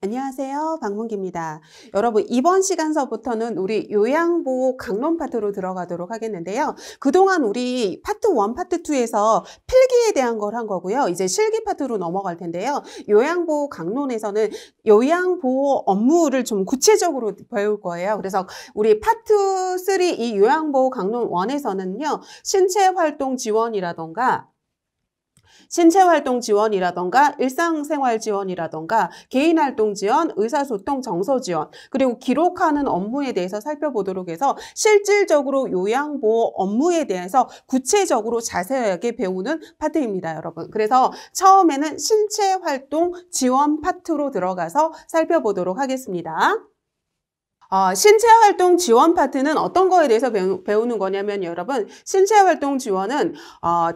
안녕하세요. 박문기입니다. 여러분, 이번 시간서부터는 우리 요양보호 강론 파트로 들어가도록 하겠는데요. 그동안 우리 파트 1, 파트 2에서 필기에 대한 걸 한 거고요. 이제 실기 파트로 넘어갈 텐데요. 요양보호 강론에서는 요양보호 업무를 좀 구체적으로 배울 거예요. 그래서 우리 파트 3 이 요양보호 강론 1에서는요. 신체활동 지원이라던가 신체활동 지원이라던가 일상생활 지원이라던가 개인활동 지원, 의사소통, 정서 지원, 그리고 기록하는 업무에 대해서 살펴보도록 해서 실질적으로 요양보호 업무에 대해서 구체적으로 자세하게 배우는 파트입니다, 여러분. 그래서 처음에는 신체활동 지원 파트로 들어가서 살펴보도록 하겠습니다. 신체활동 지원 파트는 어떤 거에 대해서 배우는 거냐면 여러분, 신체활동 지원은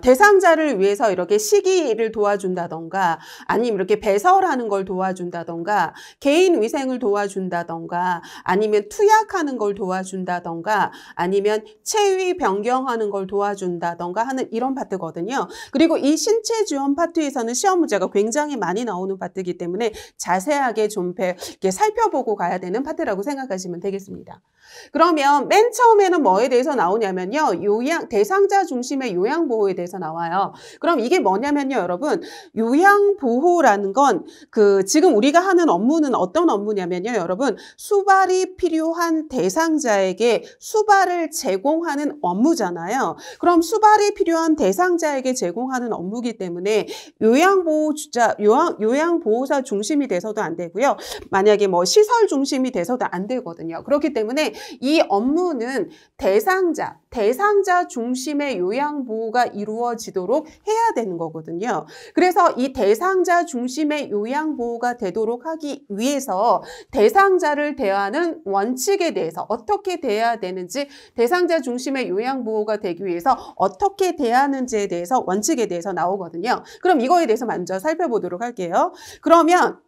대상자를 위해서 이렇게 식이를 도와준다던가 아니면 이렇게 배설하는 걸 도와준다던가 개인위생을 도와준다던가 아니면 투약하는 걸 도와준다던가 아니면 체위 변경하는 걸 도와준다던가 하는 이런 파트거든요. 그리고 이 신체 지원 파트에서는 시험 문제가 굉장히 많이 나오는 파트이기 때문에 자세하게 좀 이렇게 살펴보고 가야 되는 파트라고 생각하시면 되겠습니다. 그러면 맨 처음에는 뭐에 대해서 나오냐면요. 대상자 중심의 요양보호에 대해서 나와요. 그럼 이게 뭐냐면요, 여러분. 요양보호라는 건 지금 우리가 하는 업무는 어떤 업무냐면요, 여러분. 수발이 필요한 대상자에게 수발을 제공하는 업무잖아요. 그럼 수발이 필요한 대상자에게 제공하는 업무이기 때문에 요양보호사 중심이 돼서도 안 되고요. 만약에 뭐 시설 중심이 돼서도 안 되거든요. 그렇기 때문에 이 업무는 대상자 중심의 요양보호가 이루어지도록 해야 되는 거거든요. 그래서 이 대상자 중심의 요양보호가 되도록 하기 위해서 대상자를 대하는 원칙에 대해서 어떻게 대해야 되는지, 대상자 중심의 요양보호가 되기 위해서 어떻게 대하는지에 대해서 원칙에 대해서 나오거든요. 그럼 이거에 대해서 먼저 살펴보도록 할게요. 그러면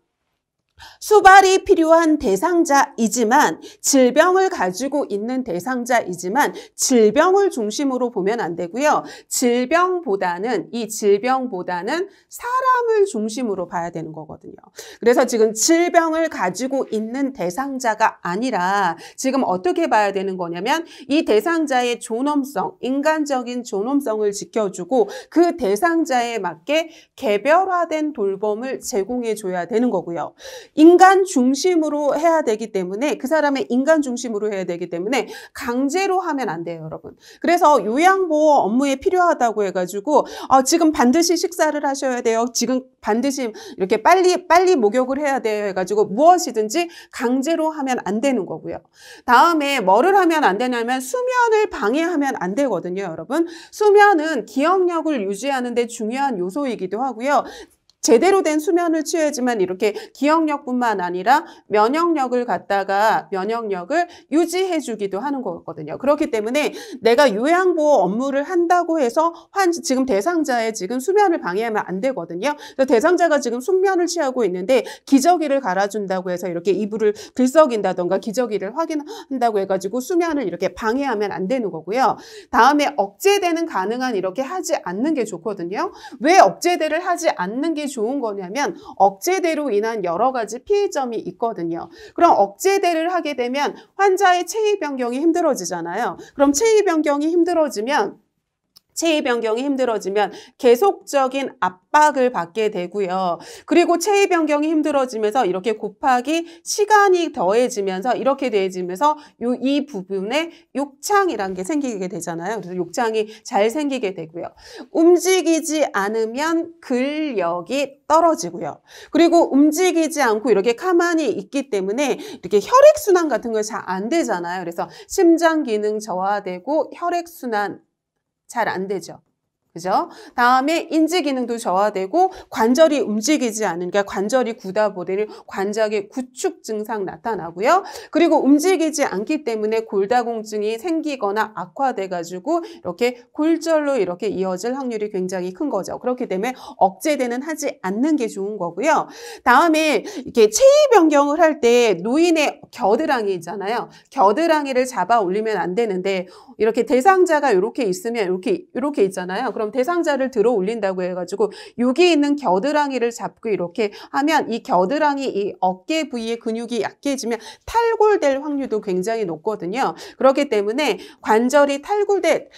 수발이 필요한 대상자이지만 질병을 가지고 있는 대상자이지만 질병을 중심으로 보면 안 되고요. 질병보다는 사람을 중심으로 봐야 되는 거거든요. 그래서 지금 질병을 가지고 있는 대상자가 아니라 지금 어떻게 봐야 되는 거냐면 이 대상자의 존엄성, 인간적인 존엄성을 지켜주고 그 대상자에 맞게 개별화된 돌봄을 제공해 줘야 되는 거고요. 인간 중심으로 해야 되기 때문에 그 사람의 인간 중심으로 해야 되기 때문에 강제로 하면 안 돼요, 여러분. 그래서 요양보호 업무에 필요하다고 해가지고 지금 반드시 식사를 하셔야 돼요. 지금 반드시 이렇게 빨리 목욕을 해야 돼요 해가지고 무엇이든지 강제로 하면 안 되는 거고요. 다음에 뭐를 하면 안 되냐면 수면을 방해하면 안 되거든요, 여러분. 수면은 기억력을 유지하는 데 중요한 요소이기도 하고요. 제대로 된 수면을 취해야지만 이렇게 기억력뿐만 아니라 면역력을 유지해 주기도 하는 거거든요. 그렇기 때문에 내가 요양보호 업무를 한다고 해서 지금 대상자의 지금 수면을 방해하면 안 되거든요. 그래서 대상자가 지금 숙면을 취하고 있는데 기저귀를 갈아준다고 해서 이렇게 이불을 들썩인다던가 기저귀를 확인한다고 해가지고 수면을 이렇게 방해하면 안 되는 거고요. 다음에 억제대는 가능한 이렇게 하지 않는 게 좋거든요. 왜 억제대를 하지 않는 게 좋은 거냐면 억제대로 인한 여러 가지 피해점이 있거든요. 그럼 억제대를 하게 되면 환자의 체위 변경이 힘들어지잖아요. 그럼 체위 변경이 힘들어지면 계속적인 압박을 받게 되고요. 그리고 체위 변경이 힘들어지면서 이렇게 곱하기 시간이 더해지면서 이렇게 더해지면서 이 부분에 욕창이라는 게 생기게 되잖아요. 그래서 욕창이 잘 생기게 되고요. 움직이지 않으면 근력이 떨어지고요. 그리고 움직이지 않고 이렇게 가만히 있기 때문에 이렇게 혈액순환 같은 거 잘 안 되잖아요. 그래서 심장 기능 저하되고 혈액순환 잘 안 되죠. 그죠? 다음에 인지 기능도 저하되고 관절이 움직이지 않으니까 관절이 굳어 버리는 관절의 구축 증상 나타나고요. 그리고 움직이지 않기 때문에 골다공증이 생기거나 악화돼가지고 이렇게 골절로 이렇게 이어질 확률이 굉장히 큰 거죠. 그렇기 때문에 억제대는 하지 않는 게 좋은 거고요. 다음에 이렇게 체위 변경을 할 때 노인의 겨드랑이 있잖아요. 겨드랑이를 잡아 올리면 안 되는데 이렇게 대상자가 이렇게 있으면 이렇게 있잖아요. 그럼 그럼 대상자를 들어 올린다고 해가지고 여기 있는 겨드랑이를 잡고 이렇게 하면 이 겨드랑이 이 어깨 부위의 근육이 약해지면 탈골될 확률도 굉장히 높거든요. 그렇기 때문에 관절이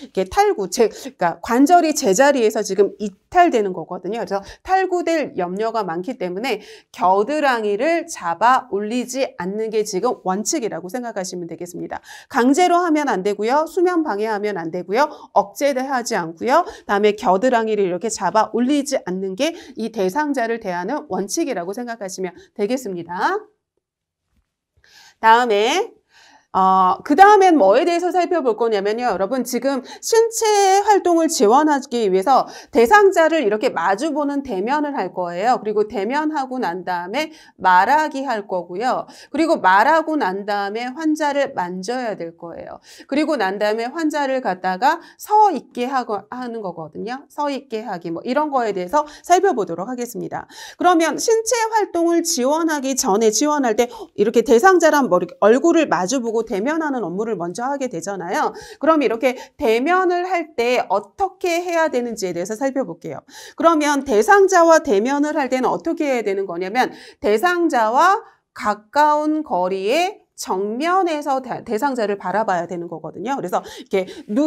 이게 그러니까 관절이 제자리에서 지금 이탈되는 거거든요. 그래서 탈구될 염려가 많기 때문에 겨드랑이를 잡아 올리지 않는 게 지금 원칙이라고 생각하시면 되겠습니다. 강제로 하면 안 되고요. 수면 방해하면 안 되고요. 억제하지 않고요. 다음에 겨드랑이를 이렇게 잡아 올리지 않는 게 이 대상자를 대하는 원칙이라고 생각하시면 되겠습니다. 다음에 그 다음엔 뭐에 대해서 살펴볼 거냐면요. 여러분 지금 신체 활동을 지원하기 위해서 대상자를 이렇게 마주보는 대면을 할 거예요. 그리고 대면하고 난 다음에 말하기 할 거고요. 그리고 말하고 난 다음에 환자를 만져야 될 거예요. 그리고 난 다음에 환자를 갖다가 서 있게 하는 거거든요. 서 있게 하기 뭐 이런 거에 대해서 살펴보도록 하겠습니다. 그러면 신체 활동을 지원하기 전에 지원할 때 이렇게 대상자랑 얼굴을 마주보고 대면하는 업무를 먼저 하게 되잖아요. 그럼 이렇게 대면을 할 때 어떻게 해야 되는지에 대해서 살펴볼게요. 그러면 대상자와 대면을 할 때는 어떻게 해야 되는 거냐면 대상자와 가까운 거리에 정면에서 대상자를 바라봐야 되는 거거든요. 그래서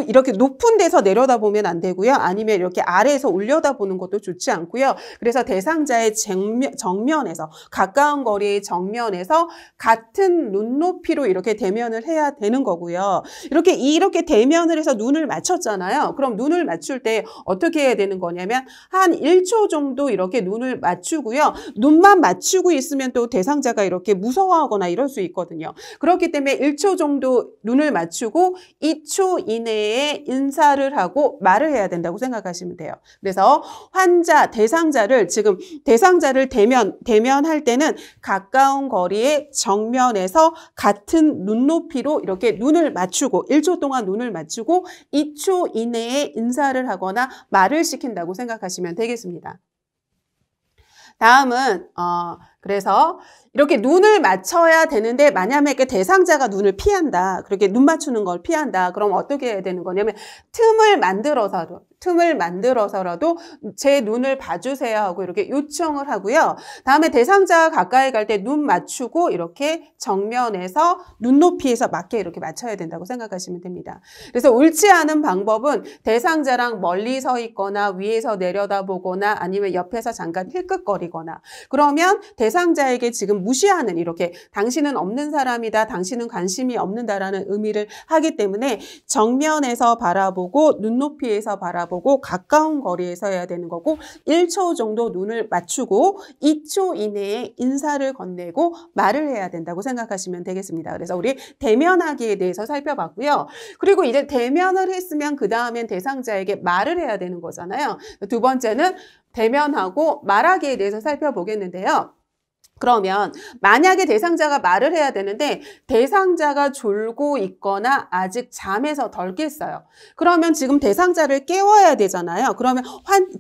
이렇게 높은 데서 내려다보면 안 되고요. 아니면 이렇게 아래에서 올려다보는 것도 좋지 않고요. 그래서 대상자의 정면에서 가까운 거리의 정면에서 같은 눈높이로 이렇게 대면을 해야 되는 거고요. 이렇게 대면을 해서 눈을 맞췄잖아요. 그럼 눈을 맞출 때 어떻게 해야 되는 거냐면 한 1초 정도 이렇게 눈을 맞추고요. 눈만 맞추고 있으면 또 대상자가 이렇게 무서워하거나 이럴 수 있거든요. 그렇기 때문에 1초 정도 눈을 맞추고 2초 이내에 인사를 하고 말을 해야 된다고 생각하시면 돼요. 그래서 대상자를 대면할 때는 가까운 거리에 정면에서 같은 눈높이로 이렇게 눈을 맞추고 1초 동안 눈을 맞추고 2초 이내에 인사를 하거나 말을 시킨다고 생각하시면 되겠습니다. 다음은 그래서 이렇게 눈을 맞춰야 되는데 만약에 대상자가 눈을 피한다. 그렇게 눈 맞추는 걸 피한다. 그럼 어떻게 해야 되는 거냐면 틈을 만들어서라도 제 눈을 봐주세요 하고 이렇게 요청을 하고요. 다음에 대상자가 가까이 갈 때 눈 맞추고 이렇게 정면에서 눈높이에서 맞게 이렇게 맞춰야 된다고 생각하시면 됩니다. 그래서 옳지 않은 방법은 대상자랑 멀리 서 있거나 위에서 내려다보거나 아니면 옆에서 잠깐 힐끗거리거나 그러면 대상자에게 지금 무시하는 이렇게 당신은 없는 사람이다. 당신은 관심이 없는다라는 의미를 하기 때문에 정면에서 바라보고 눈높이에서 바라보고 가까운 거리에서 해야 되는 거고 1초 정도 눈을 맞추고 2초 이내에 인사를 건네고 말을 해야 된다고 생각하시면 되겠습니다. 그래서 우리 대면하기에 대해서 살펴봤고요. 그리고 이제 대면을 했으면 그 다음엔 대상자에게 말을 해야 되는 거잖아요. 두 번째는 대면하고 말하기에 대해서 살펴보겠는데요. 그러면 만약에 대상자가 말을 해야 되는데 대상자가 졸고 있거나 아직 잠에서 덜 깼어요. 그러면 지금 대상자를 깨워야 되잖아요. 그러면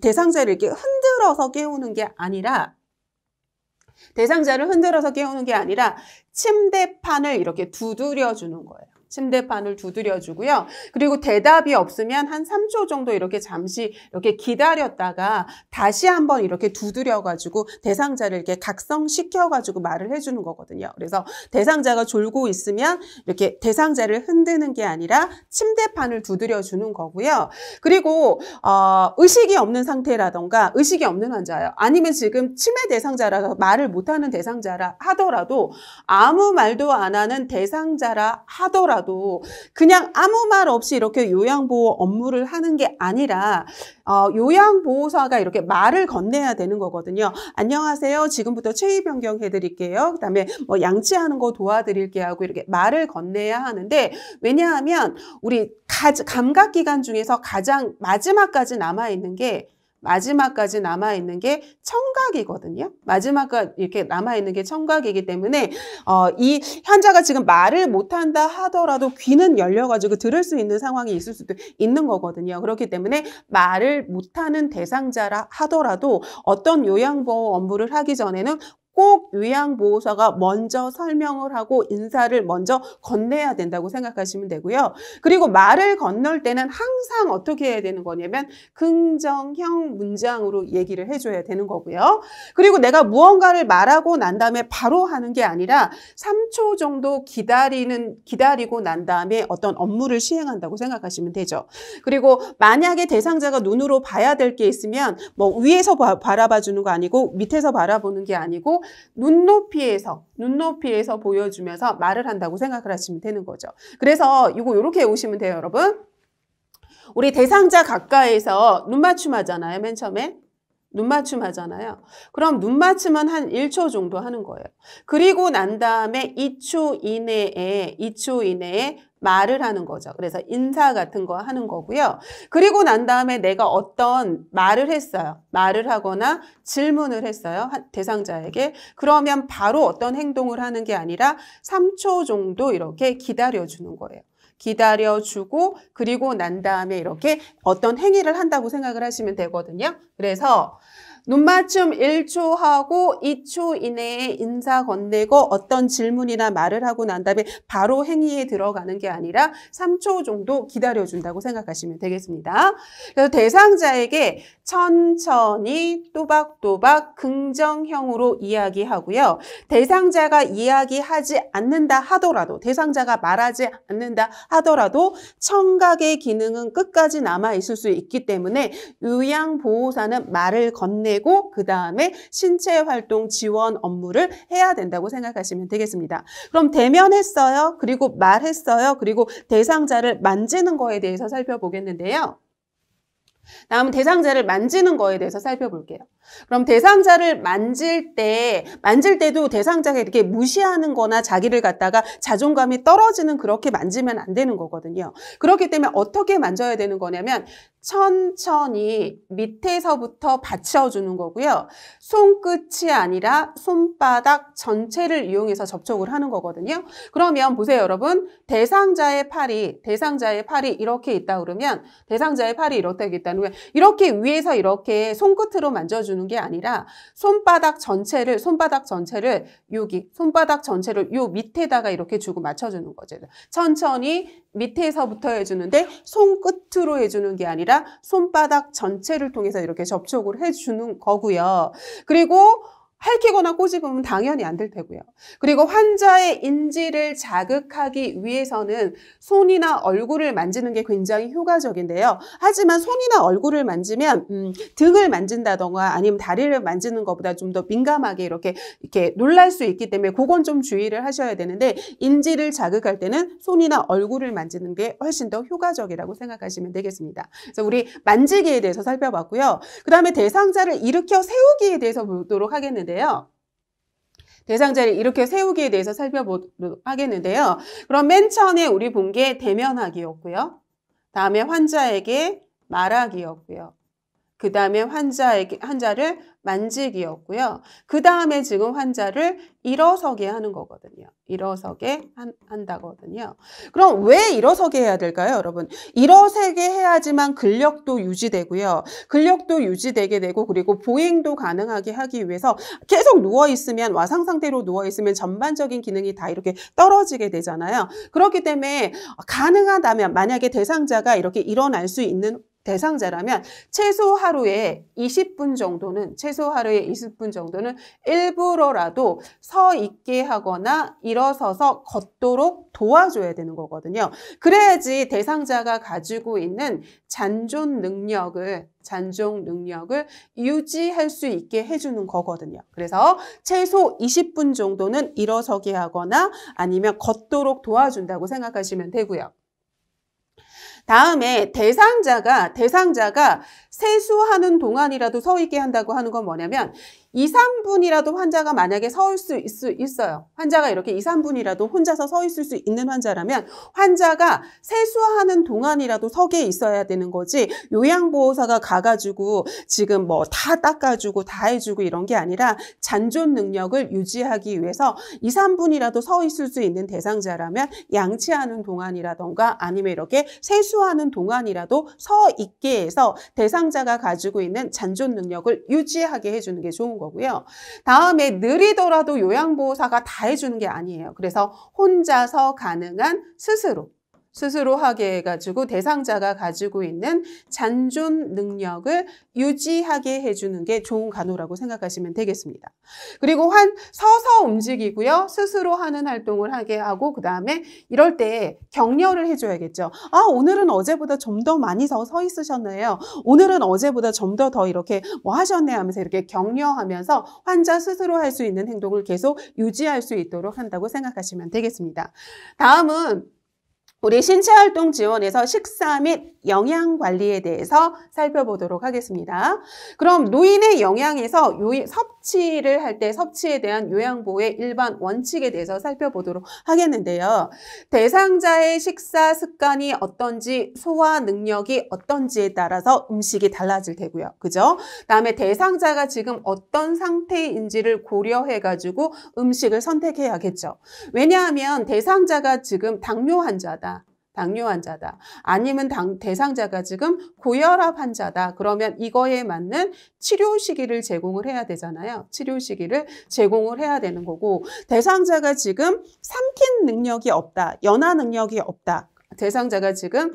대상자를 이렇게 흔들어서 깨우는 게 아니라 침대판을 이렇게 두드려 주는 거예요. 침대판을 두드려 주고요. 그리고 대답이 없으면 한 3초 정도 이렇게 잠시 이렇게 기다렸다가 다시 한번 이렇게 두드려 가지고 대상자를 이렇게 각성시켜 가지고 말을 해주는 거거든요. 그래서 대상자가 졸고 있으면 이렇게 대상자를 흔드는 게 아니라 침대판을 두드려 주는 거고요. 그리고 의식이 없는 상태라던가 의식이 없는 환자예요. 아니면 지금 치매 대상자라서 말을 못하는 대상자라 하더라도 아무 말도 안 하는 대상자라 하더라도 그냥 아무 말 없이 이렇게 요양보호 업무를 하는 게 아니라 요양보호사가 이렇게 말을 건네야 되는 거거든요. 안녕하세요. 지금부터 체위 변경 해드릴게요. 그다음에 뭐 양치하는 거 도와드릴게요 하고 이렇게 말을 건네야 하는데 왜냐하면 우리 감각기관 중에서 가장 마지막까지 남아있는 게 청각이거든요. 마지막까지 이렇게 남아있는 게 청각이기 때문에 이 환자가 지금 말을 못한다 하더라도 귀는 열려가지고 들을 수 있는 상황이 있을 수도 있는 거거든요. 그렇기 때문에 말을 못하는 대상자라 하더라도 어떤 요양보호 업무를 하기 전에는 꼭 요양보호사가 먼저 설명을 하고 인사를 먼저 건네야 된다고 생각하시면 되고요. 그리고 말을 건널 때는 항상 어떻게 해야 되는 거냐면 긍정형 문장으로 얘기를 해줘야 되는 거고요. 그리고 내가 무언가를 말하고 난 다음에 바로 하는 게 아니라 3초 정도 기다리고 난 다음에 어떤 업무를 시행한다고 생각하시면 되죠. 그리고 만약에 대상자가 눈으로 봐야 될 게 있으면 뭐 위에서 바라봐 주는 거 아니고 밑에서 바라보는 게 아니고 눈높이에서 보여주면서 말을 한다고 생각을 하시면 되는 거죠. 그래서 이렇게 오시면 돼요, 여러분. 우리 대상자 가까이서 눈맞춤 하잖아요, 맨 처음에. 눈맞춤 하잖아요. 그럼 눈맞춤은 한 1초 정도 하는 거예요. 그리고 난 다음에 2초 이내에 말을 하는 거죠. 그래서 인사 같은 거 하는 거고요. 그리고 난 다음에 내가 어떤 말을 했어요. 말을 하거나 질문을 했어요. 대상자에게. 그러면 바로 어떤 행동을 하는 게 아니라 3초 정도 이렇게 기다려주는 거예요. 기다려주고 그리고 난 다음에 이렇게 어떤 행위를 한다고 생각을 하시면 되거든요. 그래서 눈맞춤 1초 하고 2초 이내에 인사 건네고 어떤 질문이나 말을 하고 난 다음에 바로 행위에 들어가는 게 아니라 3초 정도 기다려준다고 생각하시면 되겠습니다. 그래서 대상자에게 천천히 또박또박 긍정형으로 이야기하고요. 대상자가 이야기하지 않는다 하더라도, 대상자가 말하지 않는다 하더라도 청각의 기능은 끝까지 남아있을 수 있기 때문에 요양보호사는 말을 건네고 그 다음에 신체활동 지원 업무를 해야 된다고 생각하시면 되겠습니다. 그럼 대면했어요. 그리고 말했어요. 그리고 대상자를 만지는 거에 대해서 살펴보겠는데요. 다음은 대상자를 만지는 거에 대해서 살펴볼게요. 그럼 대상자를 만질 때도 대상자가 이렇게 무시하는 거나 자기를 갖다가 자존감이 떨어지는 그렇게 만지면 안 되는 거거든요. 그렇기 때문에 어떻게 만져야 되는 거냐면 천천히 밑에서부터 받쳐주는 거고요. 손끝이 아니라 손바닥 전체를 이용해서 접촉을 하는 거거든요. 그러면 보세요, 여러분. 대상자의 팔이 이렇게 있다 그러면 대상자의 팔이 이렇게 있다는 거예요. 이렇게 위에서 이렇게 손끝으로 만져주는 게 아니라 손바닥 전체를 요 밑에다가 이렇게 주고 맞춰주는 거죠. 천천히 밑에서부터 해주는데 손끝으로 해주는 게 아니라 손바닥 전체를 통해서 이렇게 접촉을 해주는 거고요. 그리고 핥히거나 꼬집으면 당연히 안 될 테고요. 그리고 환자의 인지를 자극하기 위해서는 손이나 얼굴을 만지는 게 굉장히 효과적인데요. 하지만 손이나 얼굴을 만지면 등을 만진다던가 아니면 다리를 만지는 것보다 좀 더 민감하게 이렇게 놀랄 수 있기 때문에 그건 좀 주의를 하셔야 되는데 인지를 자극할 때는 손이나 얼굴을 만지는 게 훨씬 더 효과적이라고 생각하시면 되겠습니다. 그래서 우리 만지기에 대해서 살펴봤고요. 그 다음에 대상자를 일으켜 세우기에 대해서 보도록 하겠는데요. 대상자를 이렇게 세우기에 대해서 살펴보도록 하겠는데요. 그럼 맨 처음에 우리 본 게 대면하기였고요. 다음에 환자에게 말하기였고요. 그 다음에 환자를 만지기였고요. 그 다음에 지금 환자를 일어서게 하는 거거든요. 일어서게 한다거든요. 그럼 왜 일어서게 해야 될까요, 여러분? 일어서게 해야지만 근력도 유지되고요. 근력도 유지되게 되고 그리고 보행도 가능하게 하기 위해서 계속 누워있으면 와상 상태로 누워있으면 전반적인 기능이 다 이렇게 떨어지게 되잖아요. 그렇기 때문에 가능하다면 만약에 대상자가 이렇게 일어날 수 있는 대상자라면 최소 하루에 20분 정도는 일부러라도 서 있게 하거나 일어서서 걷도록 도와줘야 되는 거거든요. 그래야지 대상자가 가지고 있는 잔존 능력을 유지할 수 있게 해주는 거거든요. 그래서 최소 20분 정도는 일어서게 하거나 아니면 걷도록 도와준다고 생각하시면 되고요. 다음에 대상자가 세수하는 동안이라도 서 있게 한다고 하는 건 뭐냐면 2, 3분이라도 환자가 만약에 서 있을 수 있어요. 환자가 이렇게 2, 3분이라도 혼자서 서 있을 수 있는 환자라면 환자가 세수하는 동안이라도 서게 있어야 되는 거지 요양보호사가 가가지고 지금 뭐 다 닦아주고 다 해주고 이런 게 아니라 잔존 능력을 유지하기 위해서 2, 3분이라도 서 있을 수 있는 대상자라면 양치하는 동안이라던가 아니면 이렇게 세수하는 동안이라도 서 있게 해서 대상자가 가지고 있는 잔존 능력을 유지하게 해주는 게 좋은 거예요. 거고요. 다음에 느리더라도 요양보호사가 다 해주는 게 아니에요. 그래서 혼자서 가능한 스스로 하게 해가지고 대상자가 가지고 있는 잔존 능력을 유지하게 해주는 게 좋은 간호라고 생각하시면 되겠습니다. 그리고 서서 움직이고요. 스스로 하는 활동을 하게 하고 그 다음에 이럴 때 격려를 해줘야겠죠. 오늘은 어제보다 좀 더 많이 서 있으셨네요. 오늘은 어제보다 좀 더 이렇게 뭐 하셨네 하면서 이렇게 격려하면서 환자 스스로 할 수 있는 행동을 계속 유지할 수 있도록 한다고 생각하시면 되겠습니다. 다음은 우리 신체활동 지원에서 식사 및 영양 관리에 대해서 살펴보도록 하겠습니다. 그럼 노인의 영양에서 섭취를 할 때 섭취에 대한 요양보호의 일반 원칙에 대해서 살펴보도록 하겠는데요. 대상자의 식사 습관이 어떤지, 소화 능력이 어떤지에 따라서 음식이 달라질 테고요. 그죠? 다음에 대상자가 지금 어떤 상태인지를 고려해가지고 음식을 선택해야겠죠. 왜냐하면 대상자가 지금 당뇨 환자다. 아니면 대상자가 지금 고혈압 환자다. 그러면 이거에 맞는 치료 시기를 제공을 해야 되잖아요. 치료 시기를 제공을 해야 되는 거고 대상자가 지금 삼킨 능력이 없다. 연화 능력이 없다. 대상자가 지금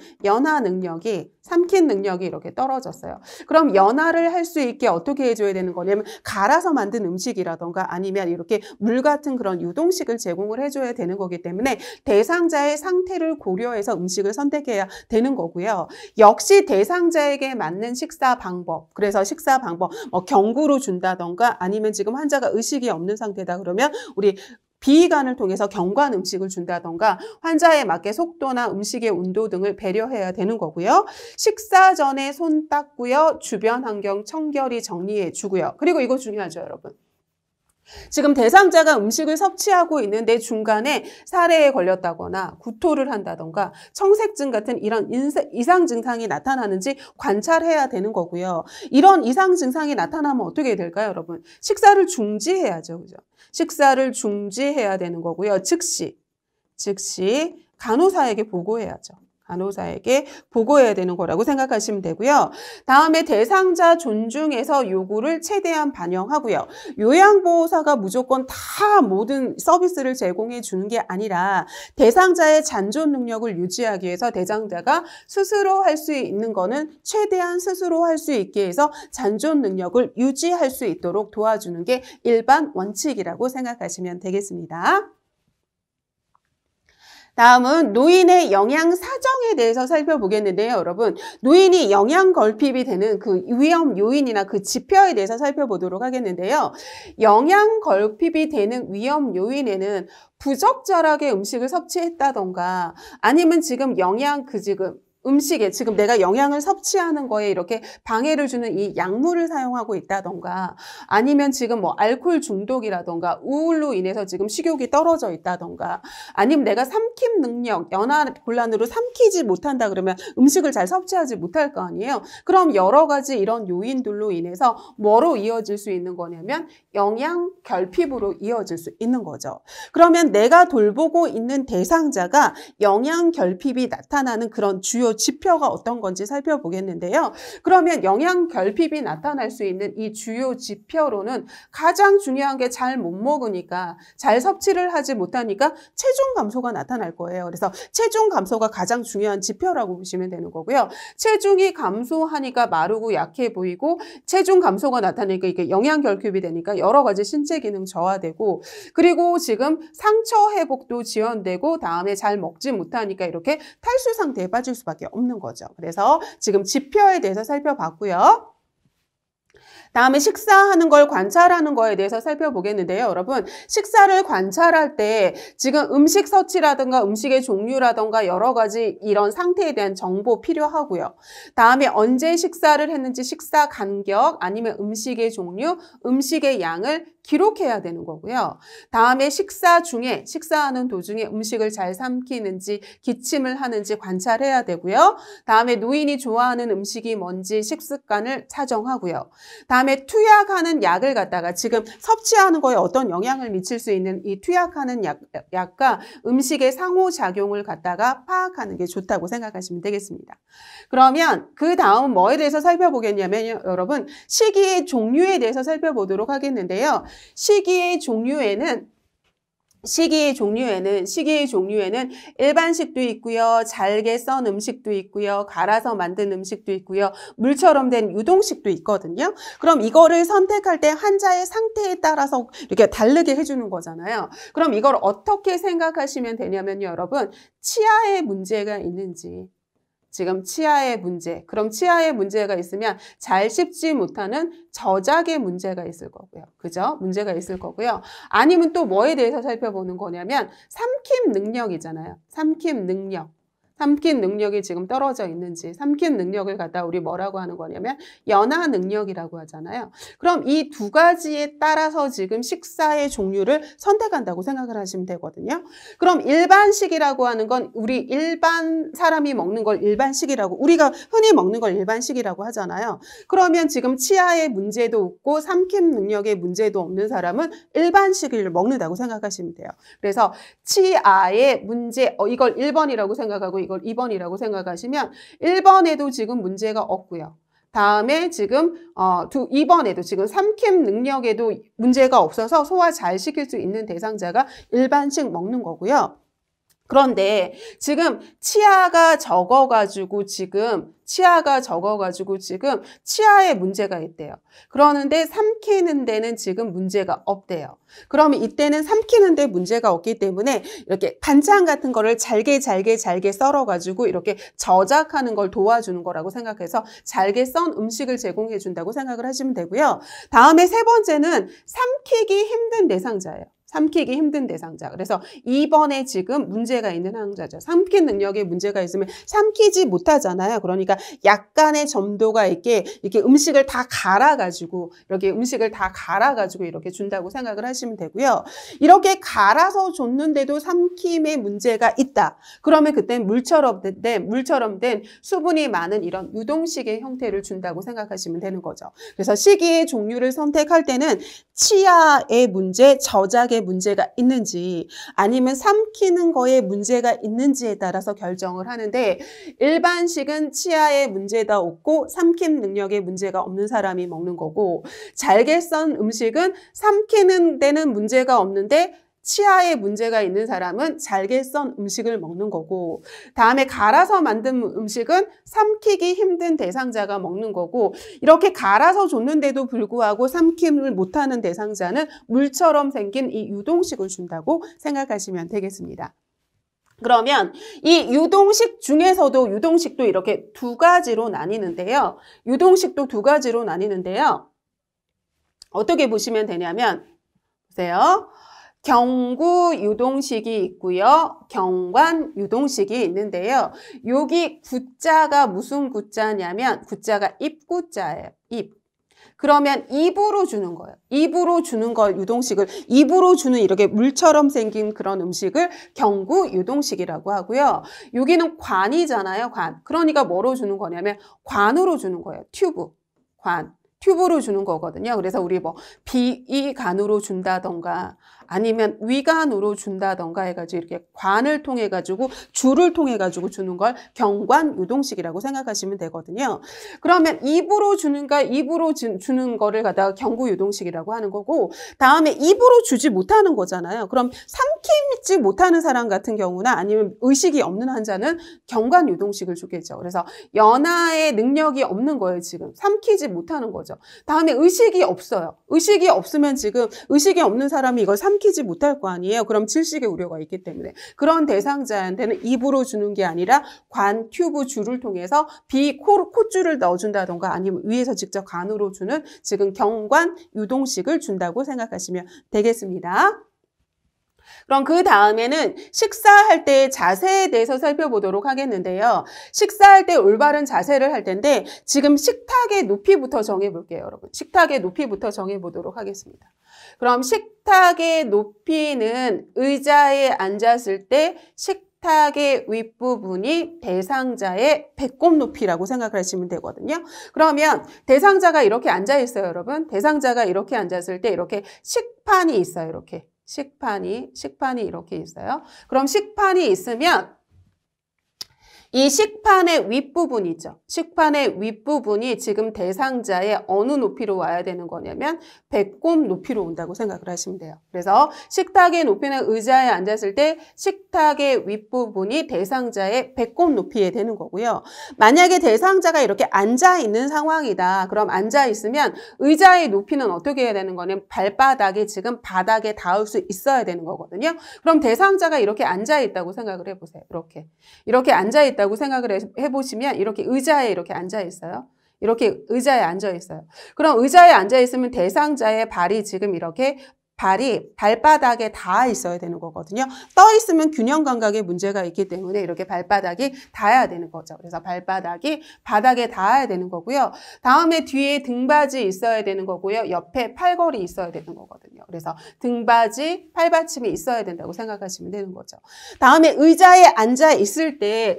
삼킨 능력이 이렇게 떨어졌어요. 그럼 연화를 할 수 있게 어떻게 해줘야 되는 거냐면 갈아서 만든 음식이라던가 아니면 이렇게 물 같은 그런 유동식을 제공을 해줘야 되는 거기 때문에 대상자의 상태를 고려해서 음식을 선택해야 되는 거고요. 역시 대상자에게 맞는 식사 방법, 그래서 식사 방법 경구로 준다던가 아니면 지금 환자가 의식이 없는 상태다 그러면 우리 비위관을 통해서 경관 음식을 준다던가 환자에 맞게 속도나 음식의 온도 등을 배려해야 되는 거고요. 식사 전에 손 닦고요. 주변 환경 청결히 정리해 주고요. 그리고 이거 중요하죠, 여러분. 지금 대상자가 음식을 섭취하고 있는데 중간에 사례에 걸렸다거나 구토를 한다던가 청색증 같은 이런 이상 증상이 나타나는지 관찰해야 되는 거고요. 이런 이상 증상이 나타나면 어떻게 될까요, 여러분? 식사를 중지해야죠. 그죠? 식사를 중지해야 되는 거고요. 즉시 간호사에게 보고해야죠. 간호사에게 보고해야 되는 거라고 생각하시면 되고요. 다음에 대상자 존중에서 요구를 최대한 반영하고요. 요양보호사가 무조건 다 모든 서비스를 제공해 주는 게 아니라 대상자의 잔존 능력을 유지하기 위해서 대상자가 스스로 할 수 있는 거는 최대한 스스로 할 수 있게 해서 잔존 능력을 유지할 수 있도록 도와주는 게 일반 원칙이라고 생각하시면 되겠습니다. 다음은 노인의 영양 사정에 대해서 살펴보겠는데요, 여러분. 노인이 영양 결핍이 되는 그 위험 요인이나 그 지표에 대해서 살펴보도록 하겠는데요. 영양 결핍이 되는 위험 요인에는 부적절하게 음식을 섭취했다던가 아니면 지금 음식에 지금 내가 영양을 섭취하는 거에 이렇게 방해를 주는 이 약물을 사용하고 있다던가 아니면 지금 알코올 중독이라던가 우울로 인해서 지금 식욕이 떨어져 있다던가 아니면 내가 삼킴 능력, 연화 곤란으로 삼키지 못한다 그러면 음식을 잘 섭취하지 못할 거 아니에요. 그럼 여러 가지 이런 요인들로 인해서 뭐로 이어질 수 있는 거냐면 영양 결핍으로 이어질 수 있는 거죠. 그러면 내가 돌보고 있는 대상자가 영양 결핍이 나타나는 그런 주요 지표가 어떤 건지 살펴보겠는데요. 그러면 영양 결핍이 나타날 수 있는 이 주요 지표로는 가장 중요한 게 잘 못 먹으니까 잘 섭취를 하지 못하니까 체중 감소가 나타날 거예요. 그래서 체중 감소가 가장 중요한 지표라고 보시면 되는 거고요. 체중이 감소하니까 마르고 약해 보이고 체중 감소가 나타나니까 이게 영양 결핍이 되니까 여러 가지 신체 기능 저하되고 그리고 지금 상처 회복도 지연되고 다음에 잘 먹지 못하니까 이렇게 탈수 상태에 빠질 수밖에 없는 거죠. 그래서 지금 지표에 대해서 살펴봤고요. 다음에 식사하는 걸 관찰하는 거에 대해서 살펴보겠는데요. 여러분, 식사를 관찰할 때 지금 음식 서치라든가 음식의 종류라든가 여러 가지 이런 상태에 대한 정보 필요하고요. 다음에 언제 식사를 했는지 식사 간격 아니면 음식의 종류, 음식의 양을 기록해야 되는 거고요. 다음에 식사하는 도중에 음식을 잘 삼키는지 기침을 하는지 관찰해야 되고요. 다음에 노인이 좋아하는 음식이 뭔지 식습관을 사정하고요. 다음에 투약하는 약을 갖다가 지금 섭취하는 거에 어떤 영향을 미칠 수 있는 이 투약하는 약과 음식의 상호작용을 갖다가 파악하는 게 좋다고 생각하시면 되겠습니다. 그러면 그 다음 뭐에 대해서 살펴보겠냐면요. 여러분, 식이의 종류에 대해서 살펴보도록 하겠는데요. 식이의 종류에는 일반식도 있고요. 잘게 썬 음식도 있고요. 갈아서 만든 음식도 있고요. 물처럼 된 유동식도 있거든요. 그럼 이거를 선택할 때 환자의 상태에 따라서 이렇게 다르게 해주는 거잖아요. 그럼 이걸 어떻게 생각하시면 되냐면요. 여러분, 치아에 문제가 있는지, 지금 치아의 문제, 그럼 치아에 문제가 있으면 잘 씹지 못하는 저작의 문제가 있을 거고요. 그죠? 문제가 있을 거고요. 아니면 또 뭐에 대해서 살펴보는 거냐면 삼킴 능력이잖아요. 삼킴 능력이 지금 떨어져 있는지, 삼킴 능력을 갖다 우리 뭐라고 하는 거냐면 연화 능력이라고 하잖아요. 그럼 이 두 가지에 따라서 지금 식사의 종류를 선택한다고 생각을 하시면 되거든요. 그럼 일반식이라고 하는 건 우리 일반 사람이 먹는 걸 일반식이라고, 우리가 흔히 먹는 걸 일반식이라고 하잖아요. 그러면 지금 치아에 문제도 없고 삼킴 능력에 문제도 없는 사람은 일반식을 먹는다고 생각하시면 돼요. 그래서 치아에 문제, 이걸 1번이라고 생각하고 이걸 2번이라고 생각하시면 1번에도 지금 문제가 없고요. 다음에 지금 2번에도 지금 삼킴 능력에도 문제가 없어서 소화 잘 시킬 수 있는 대상자가 일반식 먹는 거고요. 그런데 지금 치아가 적어가지고 지금 치아에 문제가 있대요. 그러는데 삼키는 데는 지금 문제가 없대요. 그러면 이때는 삼키는 데 문제가 없기 때문에 이렇게 반찬 같은 거를 잘게 썰어가지고 이렇게 저작하는 걸 도와주는 거라고 생각해서 잘게 썬 음식을 제공해 준다고 생각을 하시면 되고요. 다음에 세 번째는 삼키기 힘든 대상자예요. 삼키기 힘든 대상자. 그래서 2번에 지금 문제가 있는 환자죠. 삼킨 능력에 문제가 있으면 삼키지 못하잖아요. 그러니까 약간의 점도가 있게 이렇게 음식을 다 갈아가지고 이렇게 준다고 생각을 하시면 되고요. 이렇게 갈아서 줬는데도 삼킴에 문제가 있다. 그러면 그때는 물처럼 된 수분이 많은 이런 유동식의 형태를 준다고 생각하시면 되는 거죠. 그래서 식이의 종류를 선택할 때는 치아의 문제, 저작의 문제가 있는지 아니면 삼키는 거에 문제가 있는지에 따라서 결정을 하는데 일반식은 치아에 문제가 없고 삼킴 능력에 문제가 없는 사람이 먹는 거고 잘게 썬 음식은 삼키는 데는 문제가 없는데 치아에 문제가 있는 사람은 잘게 썬 음식을 먹는 거고 다음에 갈아서 만든 음식은 삼키기 힘든 대상자가 먹는 거고 이렇게 갈아서 줬는데도 불구하고 삼킴을 못하는 대상자는 물처럼 생긴 이 유동식을 준다고 생각하시면 되겠습니다. 그러면 이 유동식도 이렇게 두 가지로 나뉘는데요. 어떻게 보시면 되냐면 보세요. 경구 유동식이 있고요. 경관 유동식이 있는데요. 여기 구자가 무슨 구자냐면 구자가 입구자예요. 입. 그러면 입으로 주는 거예요. 입으로 주는 거 유동식을 입으로 주는 이렇게 물처럼 생긴 그런 음식을 경구 유동식이라고 하고요. 여기는 관이잖아요. 관. 그러니까 뭐로 주는 거냐면 관으로 주는 거예요. 튜브. 관. 튜브로 주는 거거든요. 그래서 우리 비위관으로 준다던가 아니면 위관으로 준다던가 해가지고 이렇게 관을 통해가지고 줄을 통해가지고 주는 걸 경관 유동식이라고 생각하시면 되거든요. 그러면 입으로 주는 거를 갖다가 경구 유동식이라고 하는 거고 다음에 입으로 주지 못하는 거잖아요. 그럼 삼키지 못하는 사람 같은 경우나 아니면 의식이 없는 환자는 경관 유동식을 주겠죠. 그래서 연화의 능력이 없는 거예요. 지금 삼키지 못하는 거죠. 다음에 의식이 없어요. 의식이 없으면 지금 의식이 없는 사람이 이걸 삼키지 못할 거 아니에요. 그럼 질식의 우려가 있기 때문에 그런 대상자한테는 입으로 주는 게 아니라 관, 튜브, 줄을 통해서 콧줄을 넣어준다던가 아니면 위에서 직접 관으로 주는 지금 경관 유동식을 준다고 생각하시면 되겠습니다. 그럼 그 다음에는 식사할 때의 자세에 대해서 살펴보도록 하겠는데요. 식사할 때 올바른 자세를 할 텐데 지금 식탁의 높이부터 정해볼게요, 여러분. 식탁의 높이부터 정해보도록 하겠습니다. 그럼 식탁의 높이는 의자에 앉았을 때 식탁의 윗부분이 대상자의 배꼽 높이라고 생각을 하시면 되거든요. 그러면 대상자가 이렇게 앉아 있어요, 여러분. 대상자가 이렇게 앉았을 때 이렇게 식판이 있어요, 이렇게. 식판이 이렇게 있어요. 그럼 식판이 있으면 이 식판의 윗부분이죠. 식판의 윗부분이 지금 대상자의 어느 높이로 와야 되는 거냐면 배꼽 높이로 온다고 생각을 하시면 돼요. 그래서 식탁의 높이는 의자에 앉았을 때 식탁의 윗부분이 대상자의 배꼽 높이에 되는 거고요. 만약에 대상자가 이렇게 앉아 있는 상황이다. 그럼 앉아 있으면 의자의 높이는 어떻게 해야 되는 거냐면 발바닥이 지금 바닥에 닿을 수 있어야 되는 거거든요. 그럼 대상자가 이렇게 앉아 있다고 생각을 해보세요. 이렇게 앉아 있다고 생각을 해보시면 이렇게 의자에 이렇게 앉아 있어요. 이렇게 의자에 앉아 있어요. 그럼 의자에 앉아 있으면 대상자의 발이 지금 이렇게 발이 발바닥에 닿아 있어야 되는 거거든요. 떠 있으면 균형 감각에 문제가 있기 때문에 이렇게 발바닥이 닿아야 되는 거죠. 그래서 발바닥이 바닥에 닿아야 되는 거고요. 다음에 뒤에 등받이 있어야 되는 거고요. 옆에 팔걸이 있어야 되는 거거든요. 그래서 등받이, 팔받침이 있어야 된다고 생각하시면 되는 거죠. 다음에 의자에 앉아 있을 때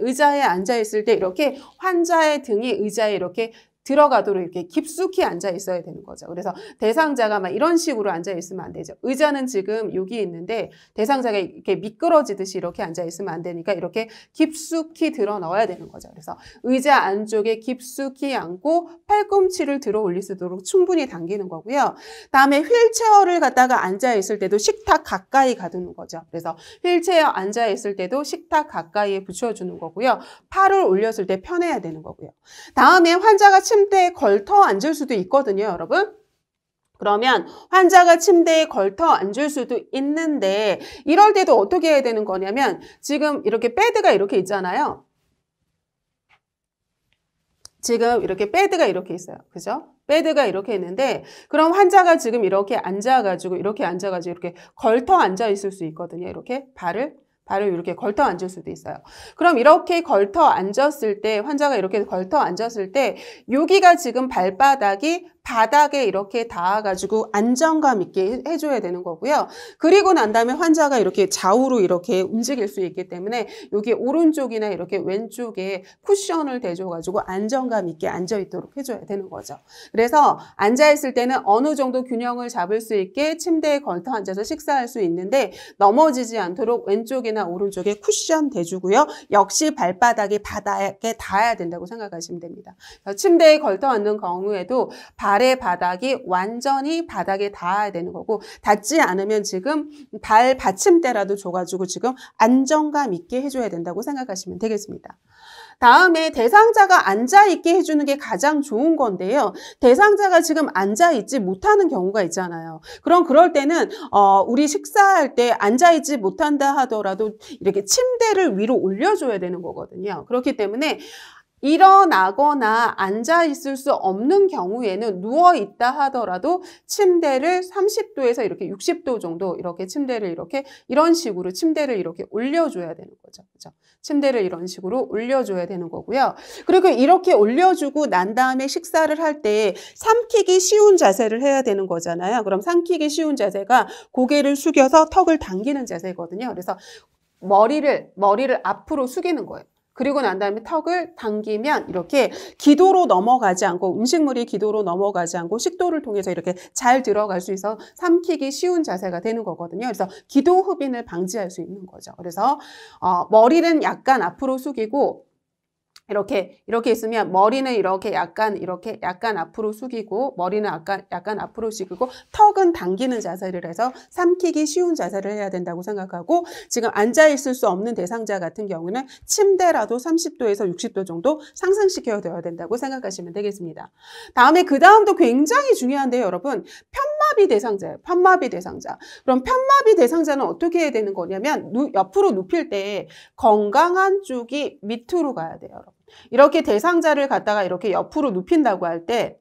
이렇게 환자의 등이 의자에 이렇게 들어가도록 이렇게 깊숙이 앉아 있어야 되는 거죠. 그래서 대상자가 막 이런 식으로 앉아 있으면 안 되죠. 의자는 지금 여기 있는데 대상자가 이렇게 미끄러지듯이 이렇게 앉아 있으면 안 되니까 이렇게 깊숙이 들어 넣어야 되는 거죠. 그래서 의자 안쪽에 깊숙이 앉고 팔꿈치를 들어 올릴 수 있도록 충분히 당기는 거고요. 다음에 휠체어를 갖다가 앉아 있을 때도 식탁 가까이 가두는 거죠. 그래서 휠체어 앉아 있을 때도 식탁 가까이에 붙여주는 거고요. 팔을 올렸을 때 펴내야 되는 거고요. 다음에 환자가 침대에 걸터 앉을 수도 있거든요, 여러분. 그러면 환자가 침대에 걸터 앉을 수도 있는데 이럴 때도 어떻게 해야 되는 거냐면 지금 이렇게 베드가 이렇게 있잖아요. 지금 이렇게 베드가 이렇게 있어요. 그죠? 베드가 이렇게 있는데 그럼 환자가 지금 이렇게 앉아가지고 이렇게 걸터 앉아 있을 수 있거든요. 이렇게 발을 이렇게 걸터 앉을 수도 있어요. 그럼 이렇게 걸터 앉았을 때 환자가 이렇게 걸터 앉았을 때 여기가 지금 발바닥이 바닥에 이렇게 닿아가지고 안정감 있게 해줘야 되는 거고요. 그리고 난 다음에 환자가 이렇게 좌우로 이렇게 움직일 수 있기 때문에 여기 오른쪽이나 이렇게 왼쪽에 쿠션을 대줘가지고 안정감 있게 앉아있도록 해줘야 되는 거죠. 그래서 앉아있을 때는 어느 정도 균형을 잡을 수 있게 침대에 걸터 앉아서 식사할 수 있는데 넘어지지 않도록 왼쪽이나 오른쪽에 쿠션 대주고요. 역시 발바닥이 바닥에 닿아야 된다고 생각하시면 됩니다. 침대에 걸터 앉는 경우에도 발의 바닥이 완전히 바닥에 닿아야 되는 거고 닿지 않으면 지금 발 받침대라도 줘가지고 지금 안정감 있게 해줘야 된다고 생각하시면 되겠습니다. 다음에 대상자가 앉아있게 해주는 게 가장 좋은 건데요. 대상자가 지금 앉아있지 못하는 경우가 있잖아요. 그럴 때는 우리 식사할 때 앉아있지 못한다 하더라도 이렇게 침대를 위로 올려줘야 되는 거거든요. 그렇기 때문에 일어나거나 앉아있을 수 없는 경우에는 누워있다 하더라도 침대를 30도에서 이렇게 60도 정도 이렇게 침대를 이런 식으로 침대를 이렇게 올려줘야 되는 거죠. 그죠? 침대를 이런 식으로 올려줘야 되는 거고요. 그리고 이렇게 올려주고 난 다음에 식사를 할 때 삼키기 쉬운 자세를 해야 되는 거잖아요. 그럼 삼키기 쉬운 자세가 고개를 숙여서 턱을 당기는 자세거든요. 그래서 머리를 앞으로 숙이는 거예요. 그리고 난 다음에 턱을 당기면 이렇게 기도로 넘어가지 않고 음식물이 기도로 넘어가지 않고 식도를 통해서 이렇게 잘 들어갈 수 있어 삼키기 쉬운 자세가 되는 거거든요. 그래서 기도 흡인을 방지할 수 있는 거죠. 그래서 머리는 약간 앞으로 숙이고 이렇게 있으면 머리는 이렇게 약간 앞으로 숙이고 머리는 약간 앞으로 숙이고 턱은 당기는 자세를 해서 삼키기 쉬운 자세를 해야 된다고 생각하고 지금 앉아 있을 수 없는 대상자 같은 경우는 침대라도 30도에서 60도 정도 상승시켜야 된다고 생각하시면 되겠습니다. 다음에 그 다음도 굉장히 중요한데요, 여러분. 편마비 대상자예요. 편마비 대상자. 그럼 편마비 대상자는 어떻게 해야 되는 거냐면 옆으로 눕힐 때 건강한 쪽이 밑으로 가야 돼요, 여러분. 이렇게 대상자를 갖다가 이렇게 옆으로 눕힌다고 할 때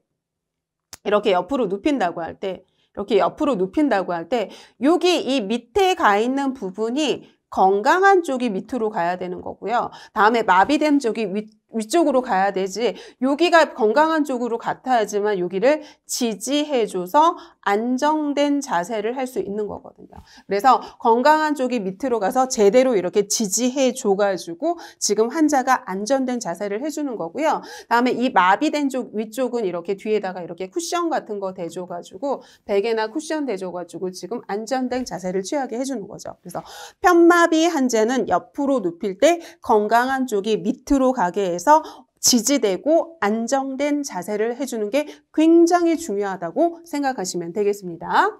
여기 이 밑에 가 있는 부분이 건강한 쪽이 밑으로 가야 되는 거고요. 다음에 마비된 쪽이 위쪽으로 가야 되지 여기가 건강한 쪽으로 같아야지만 여기를 지지해줘서 안정된 자세를 할 수 있는 거거든요. 그래서 건강한 쪽이 밑으로 가서 제대로 이렇게 지지해줘가지고 지금 환자가 안전된 자세를 해주는 거고요. 다음에 이 마비된 쪽 위쪽은 이렇게 뒤에다가 이렇게 쿠션 같은 거 대줘가지고 베개나 쿠션 대줘가지고 지금 안전된 자세를 취하게 해주는 거죠. 그래서 편마비 환자는 옆으로 눕힐 때 건강한 쪽이 밑으로 가게 해서 지지되고 안정된 자세를 해주는 게 굉장히 중요하다고 생각하시면 되겠습니다.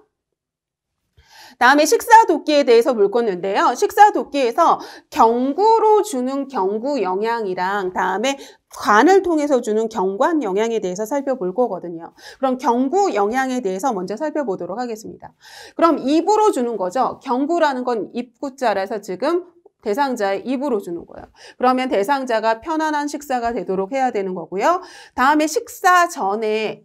다음에 식사도끼에 대해서 볼 건데요. 식사도끼에서 경구로 주는 경구 영양이랑 다음에 관을 통해서 주는 경관 영양에 대해서 살펴볼 거거든요. 그럼 경구 영양에 대해서 먼저 살펴보도록 하겠습니다. 그럼 입으로 주는 거죠. 경구라는 건 입구자라서 지금 대상자의 입으로 주는 거예요. 그러면 대상자가 편안한 식사가 되도록 해야 되는 거고요. 다음에 식사 전에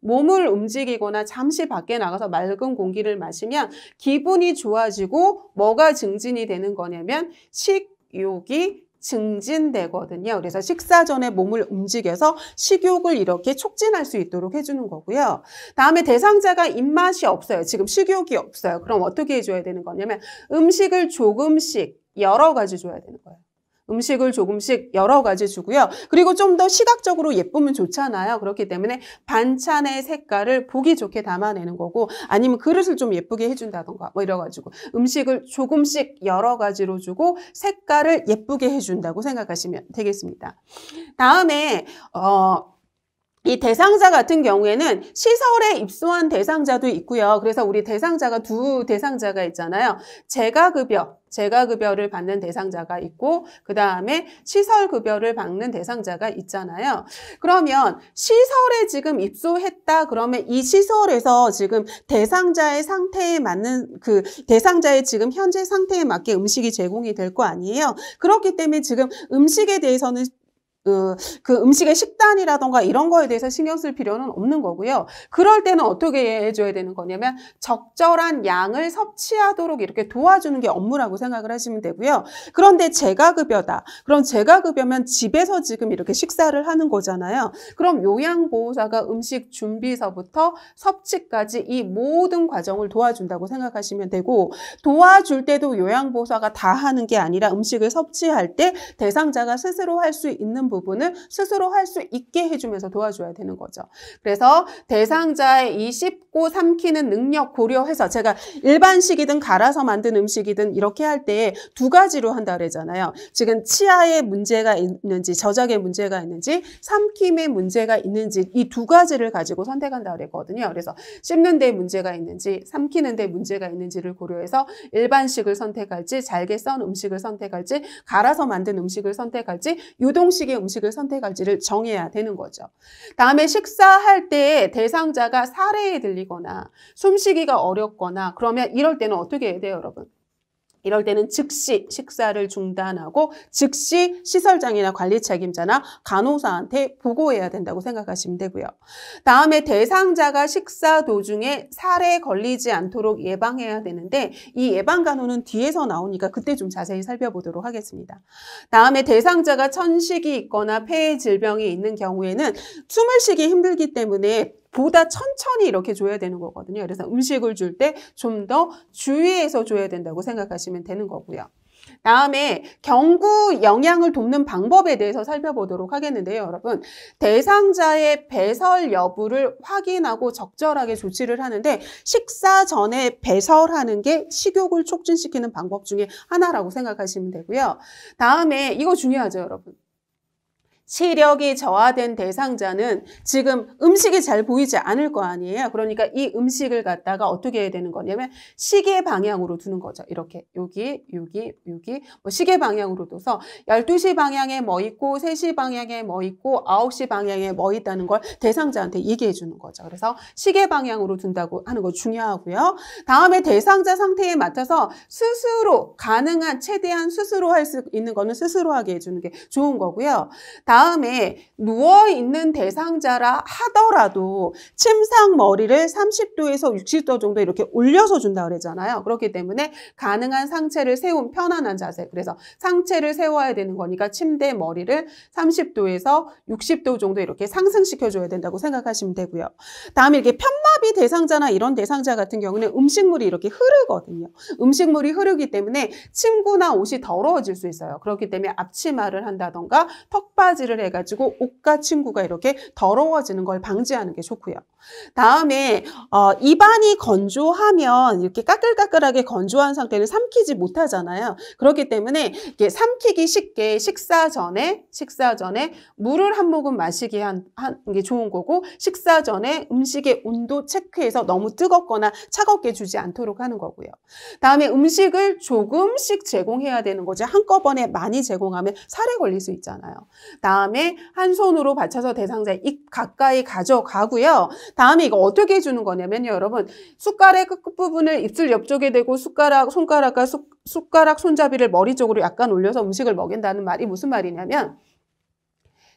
몸을 움직이거나 잠시 밖에 나가서 맑은 공기를 마시면 기분이 좋아지고 뭐가 증진이 되는 거냐면 식욕이 증진되거든요. 그래서 식사 전에 몸을 움직여서 식욕을 이렇게 촉진할 수 있도록 해주는 거고요. 다음에 대상자가 입맛이 없어요. 지금 식욕이 없어요. 그럼 어떻게 해줘야 되는 거냐면 음식을 조금씩 여러 가지 줘야 되는 거예요. 음식을 조금씩 여러 가지 주고요. 그리고 좀 더 시각적으로 예쁘면 좋잖아요. 그렇기 때문에 반찬의 색깔을 보기 좋게 담아내는 거고 아니면 그릇을 좀 예쁘게 해준다던가 뭐 이래가지고 음식을 조금씩 여러 가지로 주고 색깔을 예쁘게 해준다고 생각하시면 되겠습니다. 다음에 이 대상자 같은 경우에는 시설에 입소한 대상자도 있고요. 그래서 우리 대상자가 두 대상자가 있잖아요. 재가급여를 받는 대상자가 있고 그 다음에 시설급여를 받는 대상자가 있잖아요. 그러면 시설에 지금 입소했다 그러면 이 시설에서 지금 대상자의 상태에 맞는 그 대상자의 지금 현재 상태에 맞게 음식이 제공이 될 거 아니에요. 그렇기 때문에 지금 음식에 대해서는 그 음식의 식단이라던가 이런 거에 대해서 신경 쓸 필요는 없는 거고요. 그럴 때는 어떻게 해줘야 되는 거냐면 적절한 양을 섭취하도록 이렇게 도와주는 게 업무라고 생각을 하시면 되고요. 그런데 재가급여다. 그럼 재가급여면 집에서 지금 이렇게 식사를 하는 거잖아요. 그럼 요양보호사가 음식 준비서부터 섭취까지 이 모든 과정을 도와준다고 생각하시면 되고 도와줄 때도 요양보호사가 다 하는 게 아니라 음식을 섭취할 때 대상자가 스스로 할 수 있는 부분을 스스로 할 수 있게 해주면서 도와줘야 되는 거죠. 그래서 대상자의 이 씹고 삼키는 능력 고려해서 제가 일반식이든 갈아서 만든 음식이든 이렇게 할 때 두 가지로 한다 그러잖아요. 지금 치아에 문제가 있는지 저작에 문제가 있는지 삼킴에 문제가 있는지 이 두 가지를 가지고 선택한다 그랬거든요. 그래서 씹는 데 문제가 있는지 삼키는 데 문제가 있는지를 고려해서 일반식을 선택할지 잘게 썬 음식을 선택할지 갈아서 만든 음식을 선택할지 유동식의 음식을 선택할지를 정해야 되는 거죠. 다음에 식사할 때 대상자가 사례에 들리거나 숨쉬기가 어렵거나 그러면 이럴 때는 어떻게 해야 돼요, 여러분? 이럴 때는 즉시 식사를 중단하고 즉시 시설장이나 관리 책임자나 간호사한테 보고해야 된다고 생각하시면 되고요. 다음에 대상자가 식사 도중에 살에 걸리지 않도록 예방해야 되는데 이 예방간호는 뒤에서 나오니까 그때 좀 자세히 살펴보도록 하겠습니다. 다음에 대상자가 천식이 있거나 폐의 질병이 있는 경우에는 숨을 쉬기 힘들기 때문에 보다 천천히 이렇게 줘야 되는 거거든요. 그래서 음식을 줄 때 좀 더 주의해서 줘야 된다고 생각하시면 되는 거고요. 다음에 경구 영양을 돕는 방법에 대해서 살펴보도록 하겠는데요, 여러분. 대상자의 배설 여부를 확인하고 적절하게 조치를 하는데 식사 전에 배설하는 게 식욕을 촉진시키는 방법 중에 하나라고 생각하시면 되고요. 다음에 이거 중요하죠, 여러분. 시력이 저하된 대상자는 지금 음식이 잘 보이지 않을 거 아니에요. 그러니까 이 음식을 갖다가 어떻게 해야 되는 거냐면 시계 방향으로 두는 거죠. 이렇게 여기 뭐 시계 방향으로 둬서 12시 방향에 뭐 있고 3시 방향에 뭐 있고 9시 방향에 뭐 있다는 걸 대상자한테 얘기해 주는 거죠. 그래서 시계 방향으로 둔다고 하는 거 중요하고요. 다음에 대상자 상태에 맞춰서 스스로 가능한 최대한 스스로 할 수 있는 거는 스스로 하게 해주는 게 좋은 거고요. 다음에 다음에 누워있는 대상자라 하더라도 침상 머리를 30도에서 60도 정도 이렇게 올려서 준다 그랬잖아요. 그렇기 때문에 가능한 상체를 세운 편안한 자세. 그래서 상체를 세워야 되는 거니까 침대 머리를 30도에서 60도 정도 이렇게 상승시켜줘야 된다고 생각하시면 되고요. 다음에 이렇게 편마비 대상자나 이런 대상자 같은 경우는 음식물이 이렇게 흐르거든요. 음식물이 흐르기 때문에 침구나 옷이 더러워질 수 있어요. 그렇기 때문에 앞치마를 한다던가 턱받이를 해가지고 옷과 침구가 이렇게 더러워지는 걸 방지하는 게 좋고요. 다음에 입안이 건조하면 이렇게 까끌까끌하게 건조한 상태는 삼키지 못하잖아요. 그렇기 때문에 이렇게 삼키기 쉽게 식사 전에 물을 한 모금 마시게 하는 게 좋은 거고, 식사 전에 음식의 온도 체크해서 너무 뜨겁거나 차갑게 주지 않도록 하는 거고요. 다음에 음식을 조금씩 제공해야 되는 거죠. 한꺼번에 많이 제공하면 살에 걸릴 수 있잖아요. 다음에 한 손으로 받쳐서 대상자 입 가까이 가져가고요. 다음에 이거 어떻게 해주는 거냐면요, 여러분. 숟가락의 끝부분을 입술 옆쪽에 대고 손가락과 숟가락 손잡이를 머리 쪽으로 약간 올려서 음식을 먹인다는 말이 무슨 말이냐면,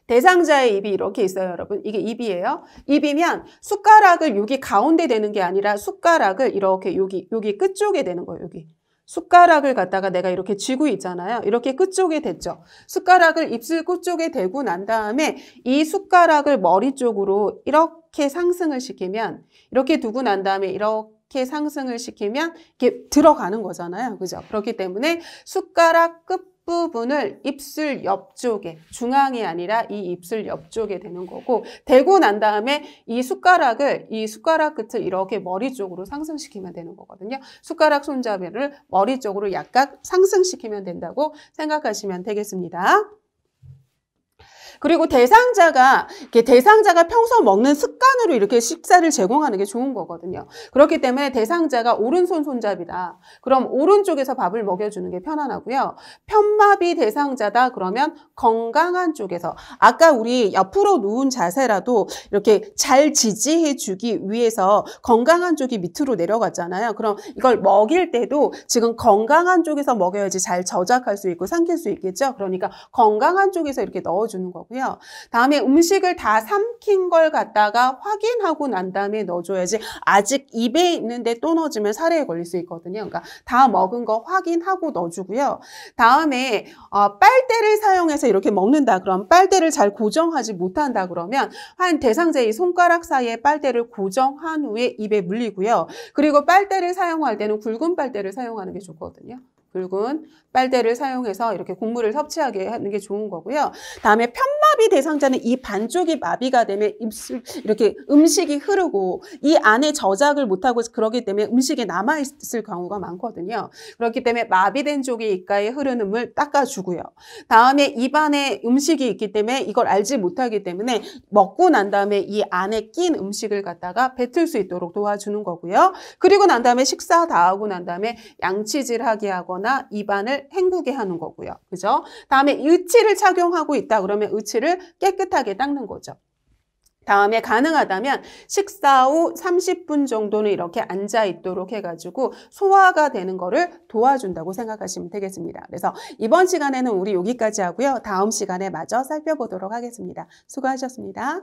대상자의 입이 이렇게 있어요, 여러분. 이게 입이에요. 입이면 숟가락을 여기 가운데 대는 게 아니라 숟가락을 이렇게 여기 끝쪽에 대는 거예요, 여기. 숟가락을 갖다가 내가 이렇게 쥐고 있잖아요. 이렇게 끝쪽에 댔죠. 숟가락을 입술 끝쪽에 대고 난 다음에 이 숟가락을 머리 쪽으로 이렇게 상승을 시키면, 이렇게 두고 난 다음에 이렇게 상승을 시키면 이렇게 들어가는 거잖아요. 그죠? 그렇기 때문에 숟가락 끝부분을 입술 옆쪽에, 중앙이 아니라 이 입술 옆쪽에 대는 거고, 대고 난 다음에 이 숟가락 끝을 이렇게 머리 쪽으로 상승시키면 되는 거거든요. 숟가락 손잡이를 머리 쪽으로 약간 상승시키면 된다고 생각하시면 되겠습니다. 그리고 대상자가 평소 먹는 습관으로 이렇게 식사를 제공하는 게 좋은 거거든요. 그렇기 때문에 대상자가 오른손 손잡이다. 그럼 오른쪽에서 밥을 먹여주는 게 편안하고요. 편마비 대상자다. 그러면 건강한 쪽에서, 아까 우리 옆으로 누운 자세라도 이렇게 잘 지지해주기 위해서 건강한 쪽이 밑으로 내려갔잖아요. 그럼 이걸 먹일 때도 지금 건강한 쪽에서 먹여야지 잘 저작할 수 있고 삼킬 수 있겠죠. 그러니까 건강한 쪽에서 이렇게 넣어주는 거고요. 다음에 음식을 다 삼킨 걸 갖다가 확인하고 난 다음에 넣어줘야지, 아직 입에 있는데 또 넣어주면 살에 걸릴 수 있거든요. 그러니까 다 먹은 거 확인하고 넣어주고요. 다음에 빨대를 사용해서 이렇게 먹는다. 그럼 빨대를 잘 고정하지 못한다. 그러면 한 대상자의 손가락 사이에 빨대를 고정한 후에 입에 물리고요. 그리고 빨대를 사용할 때는 굵은 빨대를 사용하는 게 좋거든요. 굵은 빨대를 사용해서 이렇게 국물을 섭취하게 하는 게 좋은 거고요. 다음에 편마비 대상자는 이 반쪽이 마비가 되면 입술 이렇게 음식이 흐르고 이 안에 저작을 못하고 그러기 때문에 음식이 남아있을 경우가 많거든요. 그렇기 때문에 마비된 쪽이 입가에 흐르는 물 닦아주고요. 다음에 입안에 음식이 있기 때문에 이걸 알지 못하기 때문에 먹고 난 다음에 이 안에 낀 음식을 갖다가 뱉을 수 있도록 도와주는 거고요. 그리고 난 다음에 식사 다 하고 난 다음에 양치질하게 하거나 입안을 헹구게 하는 거고요. 그죠? 다음에 의치를 착용하고 있다 그러면 의치를 깨끗하게 닦는 거죠. 다음에 가능하다면 식사 후 30분 정도는 이렇게 앉아 있도록 해가지고 소화가 되는 거를 도와준다고 생각하시면 되겠습니다. 그래서 이번 시간에는 우리 여기까지 하고요. 다음 시간에 마저 살펴보도록 하겠습니다. 수고하셨습니다.